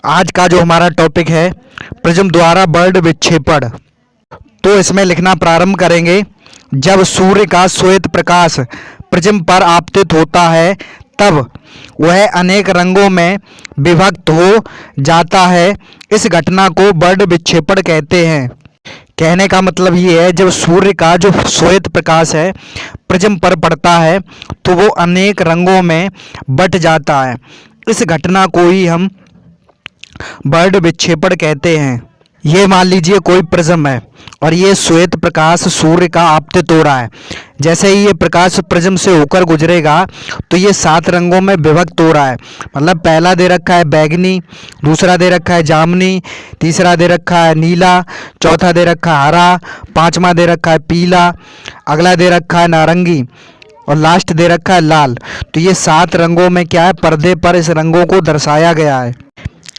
आज का जो हमारा टॉपिक है प्रिज्म द्वारा बर्ड विक्षेपण। तो इसमें लिखना प्रारंभ करेंगे। जब सूर्य का श्वेत प्रकाश प्रिज्म पर आपतित होता है तब वह अनेक रंगों में विभक्त हो जाता है। इस घटना को बर्ड विक्षेपण कहते हैं। कहने का मतलब ये है, जब सूर्य का जो श्वेत प्रकाश है प्रिज्म पर पड़ता है तो वो अनेक रंगों में बट जाता है। इस घटना को ही हम बर्ड विक्षेपण कहते हैं। ये मान लीजिए कोई प्रिज्म है और ये श्वेत प्रकाश सूर्य का आपतित हो रहा है। जैसे ही ये प्रकाश प्रिज्म से होकर गुजरेगा तो ये 7 रंगों में विभक्त हो रहा है। मतलब पहला दे रखा है बैगनी, दूसरा दे रखा है जामुनी, तीसरा दे रखा है नीला, चौथा दे रखा है हरा, पांचवा दे रखा है पीला, अगला दे रखा है नारंगी और लास्ट दे रखा है लाल। तो ये 7 रंगों में क्या है, पर्दे पर इस रंगों को दर्शाया गया है।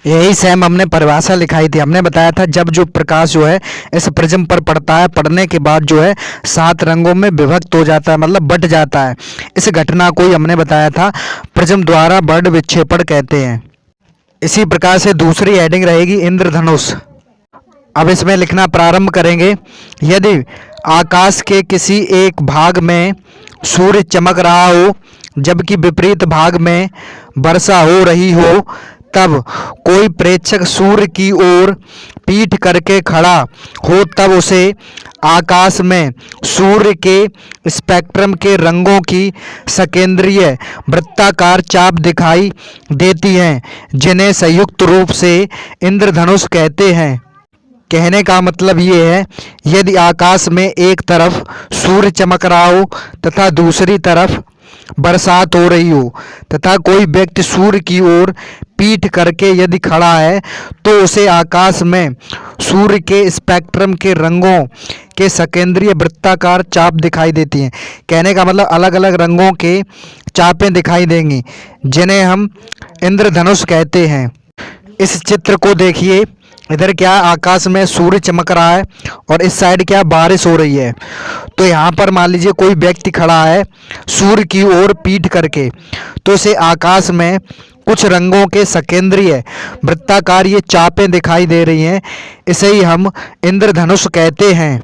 यही सेम हमने परिभाषा लिखाई थी। हमने बताया था जब जो प्रकाश जो है इस प्रिज्म पर पड़ता है, पड़ने के बाद जो है 7 रंगों में विभक्त हो जाता है, मतलब बट जाता है। इस घटना को ही हमने बताया था प्रिज्म द्वारा बर्ड विक्षेपण कहते हैं। इसी प्रकार से दूसरी हेडिंग रहेगी इंद्रधनुष। अब इसमें लिखना प्रारंभ करेंगे। यदि आकाश के किसी एक भाग में सूर्य चमक रहा हो जबकि विपरीत भाग में वर्षा हो रही हो, तब कोई प्रेक्षक सूर्य की ओर पीठ करके खड़ा हो तब उसे आकाश में सूर्य के स्पेक्ट्रम के रंगों की सकेंद्रीय वृत्ताकार चाप दिखाई देती हैं, जिन्हें संयुक्त रूप से इंद्रधनुष कहते हैं। कहने का मतलब ये है, यदि आकाश में एक तरफ सूर्य चमक रहा हो तथा दूसरी तरफ बरसात हो रही हो तथा कोई व्यक्ति सूर्य की ओर पीठ करके यदि खड़ा है तो उसे आकाश में सूर्य के स्पेक्ट्रम के रंगों के सकेंद्रीय वृत्ताकार चाप दिखाई देती हैं। कहने का मतलब अलग अलग रंगों के चापें दिखाई देंगी, जिन्हें हम इंद्रधनुष कहते हैं। इस चित्र को देखिए, इधर क्या आकाश में सूर्य चमक रहा है और इस साइड क्या बारिश हो रही है। तो यहाँ पर मान लीजिए कोई व्यक्ति खड़ा है सूर्य की ओर पीठ करके, तो इसे आकाश में कुछ रंगों के सकेंद्रीय वृत्ताकार ये चापें दिखाई दे रही हैं। इसे ही हम इंद्रधनुष कहते हैं।